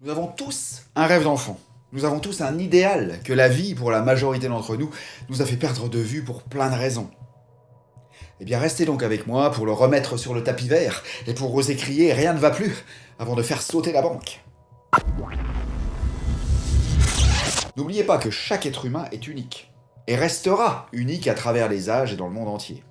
Nous avons tous un rêve d'enfant. Nous avons tous un idéal que la vie, pour la majorité d'entre nous, nous a fait perdre de vue pour plein de raisons. Eh bien, restez donc avec moi pour le remettre sur le tapis vert et pour oser crier rien ne va plus avant de faire sauter la banque. N'oubliez pas que chaque être humain est unique et restera unique à travers les âges et dans le monde entier.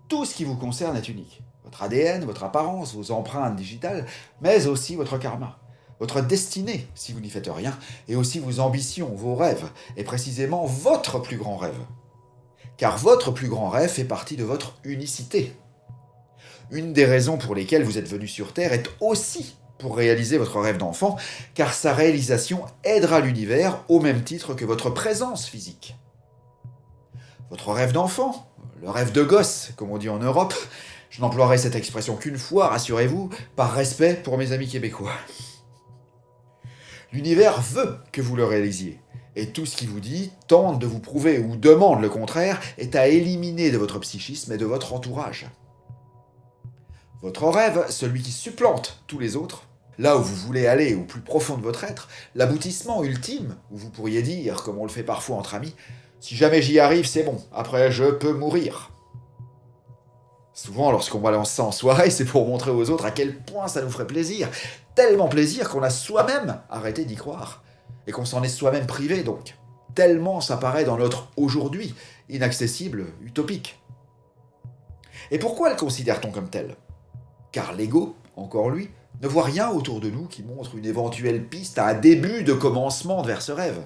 Tout ce qui vous concerne est unique. Votre ADN, votre apparence, vos empreintes digitales, mais aussi votre karma. Votre destinée, si vous n'y faites rien, et aussi vos ambitions, vos rêves, et précisément votre plus grand rêve. Car votre plus grand rêve fait partie de votre unicité. Une des raisons pour lesquelles vous êtes venu sur Terre est aussi pour réaliser votre rêve d'enfant, car sa réalisation aidera l'univers au même titre que votre présence physique. Votre rêve d'enfant, le rêve de gosse, comme on dit en Europe, je n'emploierai cette expression qu'une fois, rassurez-vous, par respect pour mes amis québécois. L'univers veut que vous le réalisiez, et tout ce qui vous dit, tente de vous prouver ou demande le contraire, est à éliminer de votre psychisme et de votre entourage. Votre rêve, celui qui supplante tous les autres, là où vous voulez aller au plus profond de votre être, l'aboutissement ultime, où vous pourriez dire, comme on le fait parfois entre amis, si jamais j'y arrive, c'est bon, après je peux mourir. Souvent, lorsqu'on balance ça en soirée, c'est pour montrer aux autres à quel point ça nous ferait plaisir. Tellement plaisir qu'on a soi-même arrêté d'y croire. Et qu'on s'en est soi-même privé, donc. Tellement ça paraît dans notre aujourd'hui, inaccessible, utopique. Et pourquoi le considère-t-on comme tel ? Car l'ego, encore lui, ne voit rien autour de nous qui montre une éventuelle piste à un début de commencement vers ce rêve.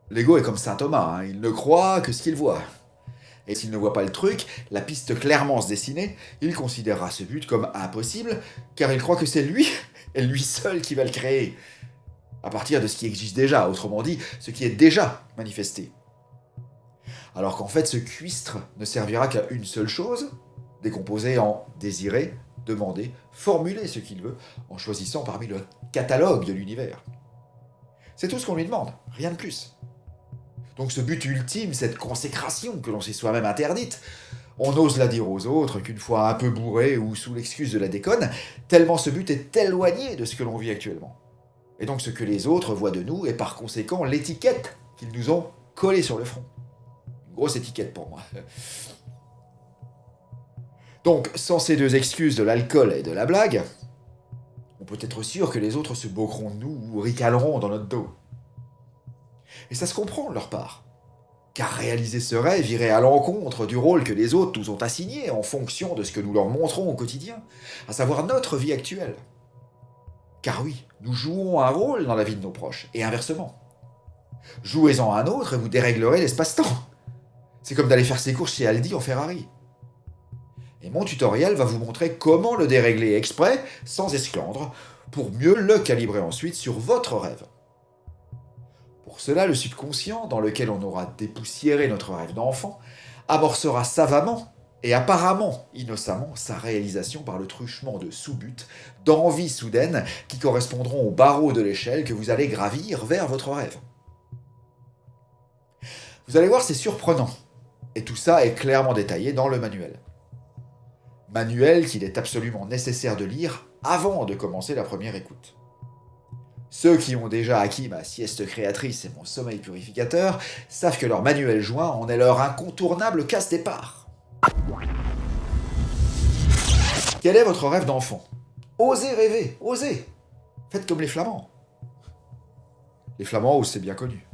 L'ego est comme saint Thomas, il ne croit que ce qu'il voit. Et s'il ne voit pas le truc, la piste clairement se dessiner, il considérera ce but comme impossible, car il croit que c'est lui, et lui seul qui va le créer. À partir de ce qui existe déjà, autrement dit, ce qui est déjà manifesté. Alors qu'en fait, ce cuistre ne servira qu'à une seule chose, décomposer en désirer, demander, formuler ce qu'il veut, en choisissant parmi le catalogue de l'univers. C'est tout ce qu'on lui demande, rien de plus. Donc ce but ultime, cette consécration que l'on s'est soi-même interdite, on ose la dire aux autres qu'une fois un peu bourré ou sous l'excuse de la déconne, tellement ce but est éloigné de ce que l'on vit actuellement. Et donc ce que les autres voient de nous est par conséquent l'étiquette qu'ils nous ont collée sur le front. Une grosse étiquette pour moi. Donc sans ces deux excuses de l'alcool et de la blague, on peut être sûr que les autres se moqueront de nous ou ricaleront dans notre dos. Et ça se comprend de leur part. Car réaliser ce rêve irait à l'encontre du rôle que les autres nous ont assigné en fonction de ce que nous leur montrons au quotidien, à savoir notre vie actuelle. Car oui, nous jouons un rôle dans la vie de nos proches, et inversement. Jouez-en un autre et vous déréglerez l'espace-temps. C'est comme d'aller faire ses courses chez Aldi en Ferrari. Et mon tutoriel va vous montrer comment le dérégler exprès, sans esclandre, pour mieux le calibrer ensuite sur votre rêve. Pour cela, le subconscient, dans lequel on aura dépoussiéré notre rêve d'enfant, amorcera savamment et apparemment innocemment sa réalisation par le truchement de sous-buts, d'envies soudaines qui correspondront aux barreaux de l'échelle que vous allez gravir vers votre rêve. Vous allez voir, c'est surprenant. Et tout ça est clairement détaillé dans le manuel. Manuel qu'il est absolument nécessaire de lire avant de commencer la première écoute. Ceux qui ont déjà acquis ma sieste créatrice et mon sommeil purificateur savent que leur manuel joint en est leur incontournable casse-départ. Quel est votre rêve d'enfant ? Osez rêver, osez. Faites comme les Flamands. Les Flamands, c'est bien connu.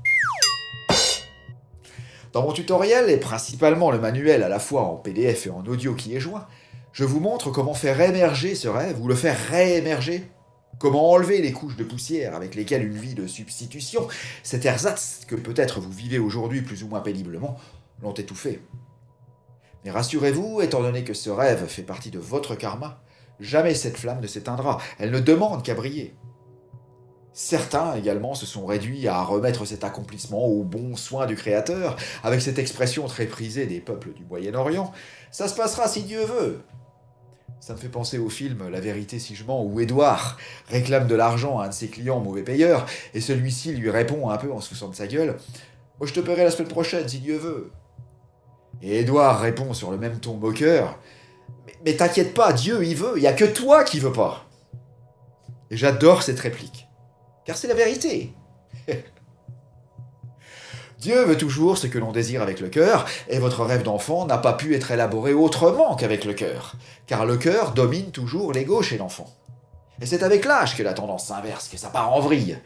Dans mon tutoriel, et principalement le manuel à la fois en PDF et en audio qui est joint, je vous montre comment faire émerger ce rêve ou le faire réémerger. Comment enlever les couches de poussière avec lesquelles une vie de substitution, cet ersatz que peut-être vous vivez aujourd'hui plus ou moins péniblement, l'ont étouffé. Mais rassurez-vous, étant donné que ce rêve fait partie de votre karma, jamais cette flamme ne s'éteindra, elle ne demande qu'à briller. Certains également se sont réduits à remettre cet accomplissement au bon soin du Créateur, avec cette expression très prisée des peuples du Moyen-Orient, « ça se passera si Dieu veut ». Ça me fait penser au film La vérité si je mens, où Édouard réclame de l'argent à un de ses clients mauvais payeur, et celui-ci lui répond un peu en se foutant de sa gueule « Moi je te paierai la semaine prochaine si Dieu veut ». Et Édouard répond sur le même ton moqueur « Mais t'inquiète pas, Dieu il veut, il n'y a que toi qui veux pas ». Et j'adore cette réplique, car c'est la vérité. Dieu veut toujours ce que l'on désire avec le cœur, et votre rêve d'enfant n'a pas pu être élaboré autrement qu'avec le cœur, car le cœur domine toujours l'ego chez l'enfant. Et c'est avec l'âge que la tendance s'inverse, que ça part en vrille,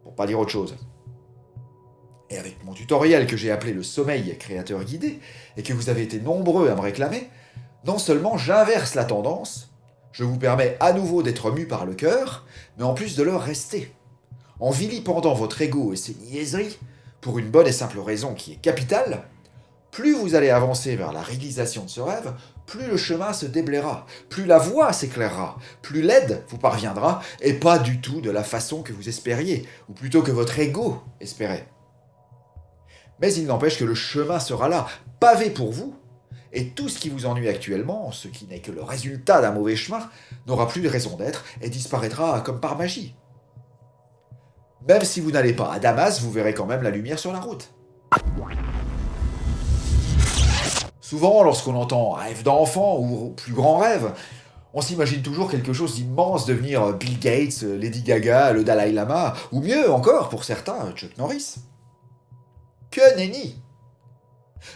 pour pas dire autre chose. Et avec mon tutoriel que j'ai appelé le sommeil créateur guidé, et que vous avez été nombreux à me réclamer, non seulement j'inverse la tendance, je vous permets à nouveau d'être mu par le cœur, mais en plus de le rester. En vilipendant votre ego et ses niaiseries, pour une bonne et simple raison qui est capitale, plus vous allez avancer vers la réalisation de ce rêve, plus le chemin se déblayera, plus la voie s'éclairera, plus l'aide vous parviendra, et pas du tout de la façon que vous espériez, ou plutôt que votre ego espérait. Mais il n'empêche que le chemin sera là, pavé pour vous, et tout ce qui vous ennuie actuellement, ce qui n'est que le résultat d'un mauvais chemin, n'aura plus de raison d'être et disparaîtra comme par magie. Même si vous n'allez pas à Damas, vous verrez quand même la lumière sur la route. Souvent, lorsqu'on entend rêve d'enfant ou plus grand rêve, on s'imagine toujours quelque chose d'immense, devenir Bill Gates, Lady Gaga, le Dalai Lama, ou mieux encore, pour certains, Chuck Norris. Que nenni!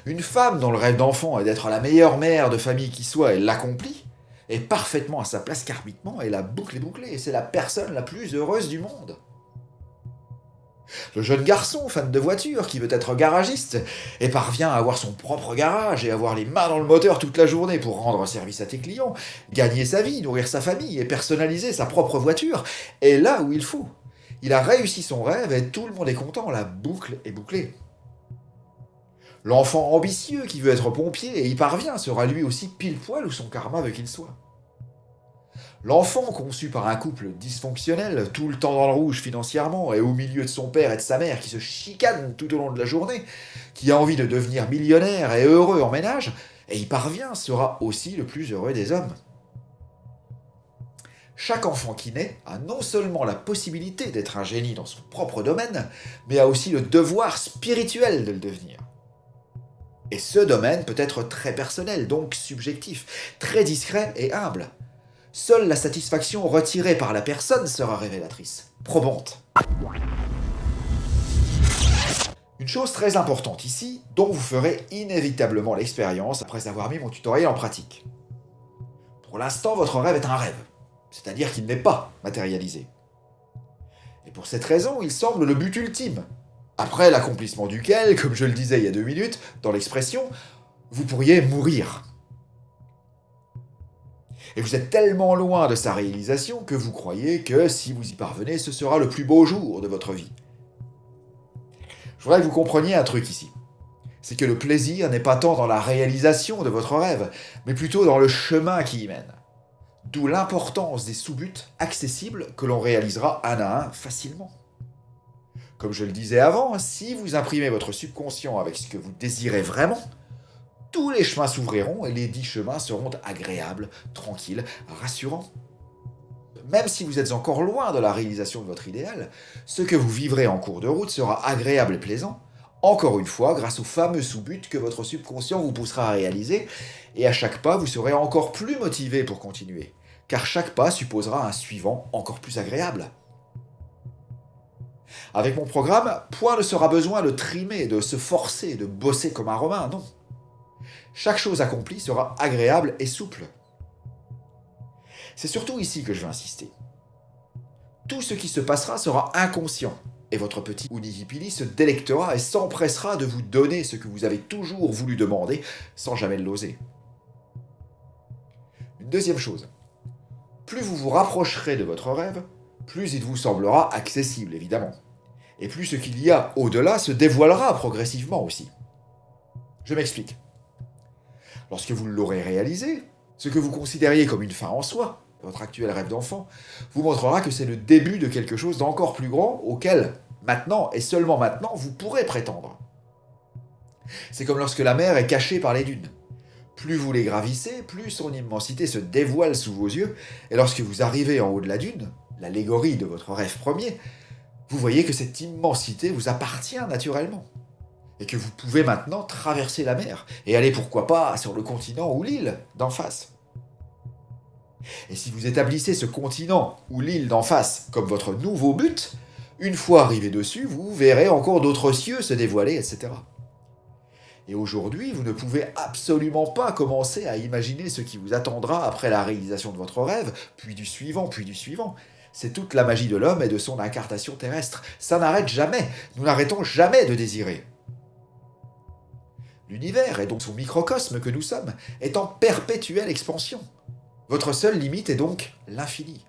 Une femme dont le rêve d'enfant est d'être la meilleure mère de famille qui soit et l'accomplit, est parfaitement à sa place karmiquement et la boucle est bouclée, et c'est la personne la plus heureuse du monde. Le jeune garçon, fan de voiture, qui veut être garagiste, et parvient à avoir son propre garage et avoir les mains dans le moteur toute la journée pour rendre service à tes clients, gagner sa vie, nourrir sa famille et personnaliser sa propre voiture, est là où il faut. Il a réussi son rêve et tout le monde est content, la boucle est bouclée. L'enfant ambitieux qui veut être pompier et y parvient sera lui aussi pile poil où son karma veut qu'il soit. L'enfant conçu par un couple dysfonctionnel, tout le temps dans le rouge financièrement et au milieu de son père et de sa mère qui se chicanent tout au long de la journée, qui a envie de devenir millionnaire et heureux en ménage, et y parvient, sera aussi le plus heureux des hommes. Chaque enfant qui naît a non seulement la possibilité d'être un génie dans son propre domaine, mais a aussi le devoir spirituel de le devenir. Et ce domaine peut être très personnel, donc subjectif, très discret et humble. Seule la satisfaction retirée par la personne sera révélatrice, probante. Une chose très importante ici, dont vous ferez inévitablement l'expérience après avoir mis mon tutoriel en pratique. Pour l'instant, votre rêve est un rêve, c'est-à-dire qu'il n'est pas matérialisé. Et pour cette raison, il semble le but ultime, après l'accomplissement duquel, comme je le disais il y a 2 minutes, dans l'expression, vous pourriez mourir. Et vous êtes tellement loin de sa réalisation que vous croyez que si vous y parvenez, ce sera le plus beau jour de votre vie. Je voudrais que vous compreniez un truc ici. C'est que le plaisir n'est pas tant dans la réalisation de votre rêve, mais plutôt dans le chemin qui y mène. D'où l'importance des sous-buts accessibles que l'on réalisera un à un facilement. Comme je le disais avant, si vous imprimez votre subconscient avec ce que vous désirez vraiment, tous les chemins s'ouvriront et les 10 chemins seront agréables, tranquilles, rassurants. Même si vous êtes encore loin de la réalisation de votre idéal, ce que vous vivrez en cours de route sera agréable et plaisant, encore une fois grâce aux fameux sous-buts que votre subconscient vous poussera à réaliser, et à chaque pas vous serez encore plus motivé pour continuer, car chaque pas supposera un suivant encore plus agréable. Avec mon programme, point ne sera besoin de trimer, de se forcer, de bosser comme un Romain, non. Chaque chose accomplie sera agréable et souple. C'est surtout ici que je veux insister. Tout ce qui se passera sera inconscient, et votre petit Unihipili se délectera et s'empressera de vous donner ce que vous avez toujours voulu demander, sans jamais l'oser. Une deuxième chose, plus vous vous rapprocherez de votre rêve, plus il vous semblera accessible, évidemment. Et plus ce qu'il y a au-delà se dévoilera progressivement aussi. Je m'explique. Lorsque vous l'aurez réalisé, ce que vous considériez comme une fin en soi, votre actuel rêve d'enfant, vous montrera que c'est le début de quelque chose d'encore plus grand auquel, maintenant et seulement maintenant, vous pourrez prétendre. C'est comme lorsque la mer est cachée par les dunes. Plus vous les gravissez, plus son immensité se dévoile sous vos yeux, et lorsque vous arrivez en haut de la dune, l'allégorie de votre rêve premier, vous voyez que cette immensité vous appartient naturellement. Et que vous pouvez maintenant traverser la mer et aller pourquoi pas sur le continent ou l'île d'en face. Et si vous établissez ce continent ou l'île d'en face comme votre nouveau but, une fois arrivé dessus, vous verrez encore d'autres cieux se dévoiler, etc. Et aujourd'hui, vous ne pouvez absolument pas commencer à imaginer ce qui vous attendra après la réalisation de votre rêve, puis du suivant, puis du suivant. C'est toute la magie de l'homme et de son incarnation terrestre. Ça n'arrête jamais. Nous n'arrêtons jamais de désirer. L'univers, et donc son microcosme que nous sommes, est en perpétuelle expansion. Votre seule limite est donc l'infini.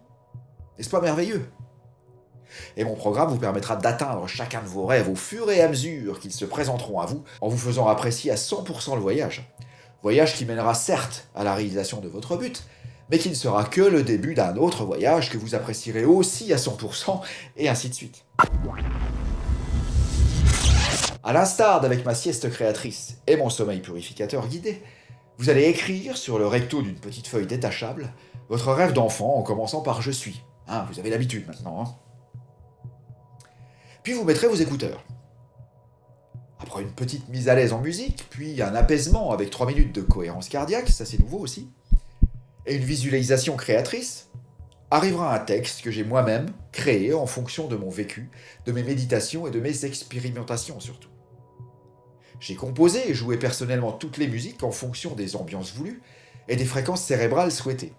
N'est-ce pas merveilleux ? Et mon programme vous permettra d'atteindre chacun de vos rêves au fur et à mesure qu'ils se présenteront à vous, en vous faisant apprécier à 100% le voyage. Voyage qui mènera certes à la réalisation de votre but, mais qui ne sera que le début d'un autre voyage que vous apprécierez aussi à 100%, et ainsi de suite. À l'instar d'avec ma sieste créatrice et mon sommeil purificateur guidé, vous allez écrire sur le recto d'une petite feuille détachable votre rêve d'enfant en commençant par « Je suis ». Vous avez l'habitude maintenant. Puis vous mettrez vos écouteurs. Après une petite mise à l'aise en musique, puis un apaisement avec 3 minutes de cohérence cardiaque, ça c'est nouveau aussi, et une visualisation créatrice, arrivera un texte que j'ai moi-même créé en fonction de mon vécu, de mes méditations et de mes expérimentations surtout. J'ai composé et joué personnellement toutes les musiques en fonction des ambiances voulues et des fréquences cérébrales souhaitées.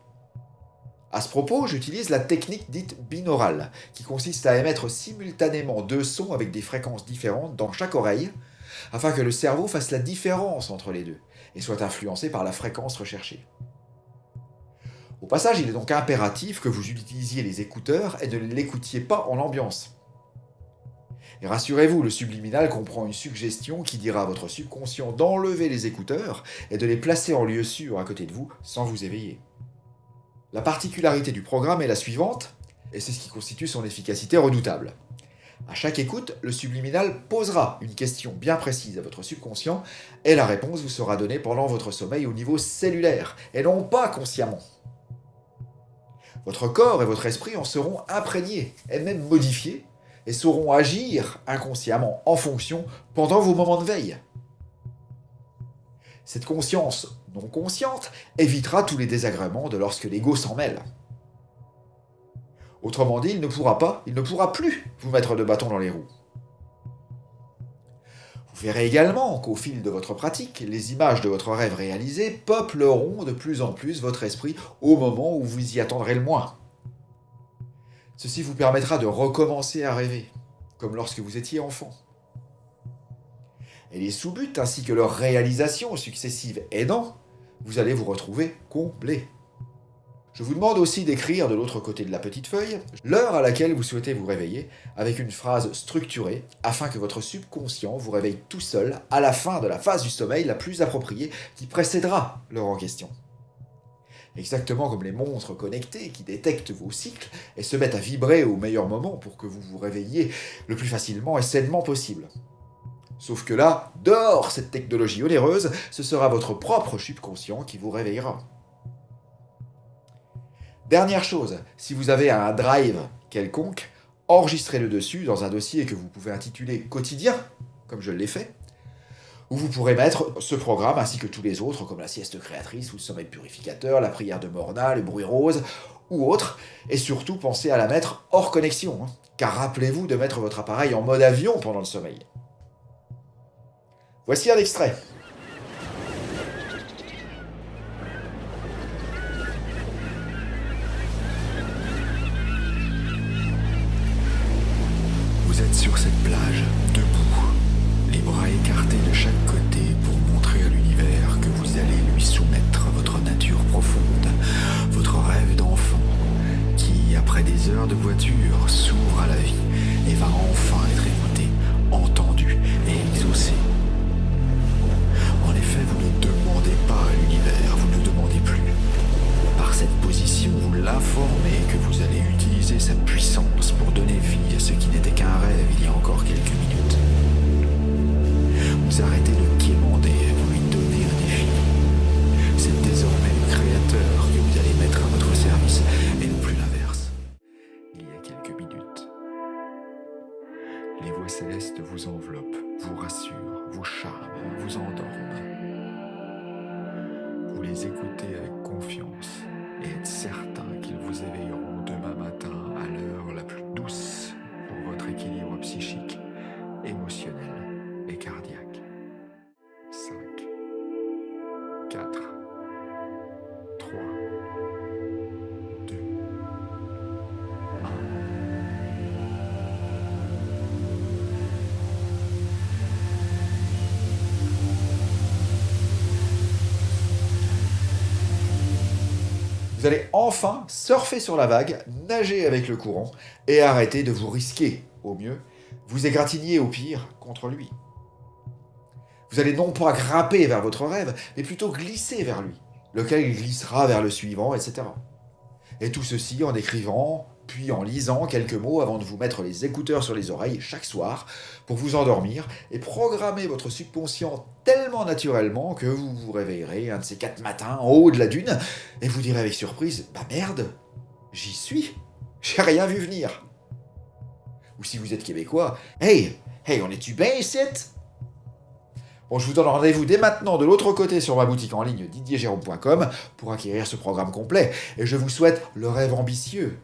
À ce propos, j'utilise la technique dite binaurale, qui consiste à émettre simultanément 2 sons avec des fréquences différentes dans chaque oreille, afin que le cerveau fasse la différence entre les deux et soit influencé par la fréquence recherchée. Au passage, il est donc impératif que vous utilisiez les écouteurs et ne l'écoutiez pas en ambiance. Et rassurez-vous, le subliminal comprend une suggestion qui dira à votre subconscient d'enlever les écouteurs et de les placer en lieu sûr à côté de vous sans vous éveiller. La particularité du programme est la suivante, et c'est ce qui constitue son efficacité redoutable. À chaque écoute, le subliminal posera une question bien précise à votre subconscient, et la réponse vous sera donnée pendant votre sommeil au niveau cellulaire, et non pas consciemment. Votre corps et votre esprit en seront imprégnés, et même modifiés, et sauront agir inconsciemment en fonction pendant vos moments de veille. Cette conscience non consciente évitera tous les désagréments de lorsque l'ego s'en mêle. Autrement dit, il ne pourra plus vous mettre de bâton dans les roues. Vous verrez également qu'au fil de votre pratique, les images de votre rêve réalisé peupleront de plus en plus votre esprit au moment où vous y attendrez le moins. Ceci vous permettra de recommencer à rêver, comme lorsque vous étiez enfant. Et les sous-buts ainsi que leurs réalisations successives aidant, vous allez vous retrouver comblé. Je vous demande aussi d'écrire de l'autre côté de la petite feuille l'heure à laquelle vous souhaitez vous réveiller avec une phrase structurée afin que votre subconscient vous réveille tout seul à la fin de la phase du sommeil la plus appropriée qui précédera l'heure en question. Exactement comme les montres connectées qui détectent vos cycles et se mettent à vibrer au meilleur moment pour que vous vous réveilliez le plus facilement et sainement possible. Sauf que là, dehors cette technologie onéreuse, ce sera votre propre subconscient qui vous réveillera. Dernière chose, si vous avez un drive quelconque, enregistrez-le dessus dans un dossier que vous pouvez intituler « Quotidien », comme je l'ai fait, où vous pourrez mettre ce programme ainsi que tous les autres, comme la sieste créatrice ou le sommeil purificateur, la prière de Morna, le bruit rose, ou autres, et surtout pensez à la mettre hors connexion, car rappelez-vous de mettre votre appareil en mode avion pendant le sommeil. Voici un extrait. Vous êtes sur cette plage, debout, les bras écartés de chaque côté pour montrer à l'univers que vous allez lui soumettre votre nature profonde, votre rêve d'enfant, qui, après des heures de voiture, s'ouvre à la vie et va enfin être écouté, entendu et exaucé. En effet, vous ne demandez pas à l'univers, vous ne demandez plus. Par cette position, vous l'informez que vous allez utiliser sa puissance pour donner vie à ce qui n'était qu'un rêve il y a encore quelques minutes. Vous arrêtez de quémander et vous lui donnez un défi. C'est désormais le Créateur que vous allez mettre à votre service et non plus l'inverse. Il y a quelques minutes, les voix célestes vous enveloppent, vous rassurent, vous charment, vous endorment. Vous les écoutez avec confiance et être certain qu'ils vous éveilleront demain matin à l'heure la plus douce pour votre équilibre psychique, émotionnel et cardiaque. 5, 4, 3, 2, 1. Vous allez enfin surfer sur la vague, nager avec le courant et arrêter de vous risquer, au mieux, vous égratigner au pire contre lui. Vous allez non pas grimper vers votre rêve, mais plutôt glisser vers lui, lequel glissera vers le suivant, etc. Et tout ceci en écrivant, puis en lisant quelques mots avant de vous mettre les écouteurs sur les oreilles chaque soir pour vous endormir et programmer votre subconscient tellement naturellement que vous vous réveillerez un de ces 4 matins en haut de la dune et vous direz avec surprise « Bah merde, j'y suis, j'ai rien vu venir !» Ou si vous êtes québécois « Hey, on est-tu bien ici ?» Bon, je vous donne rendez-vous dès maintenant de l'autre côté sur ma boutique en ligne didierjérôme.com pour acquérir ce programme complet et je vous souhaite le rêve ambitieux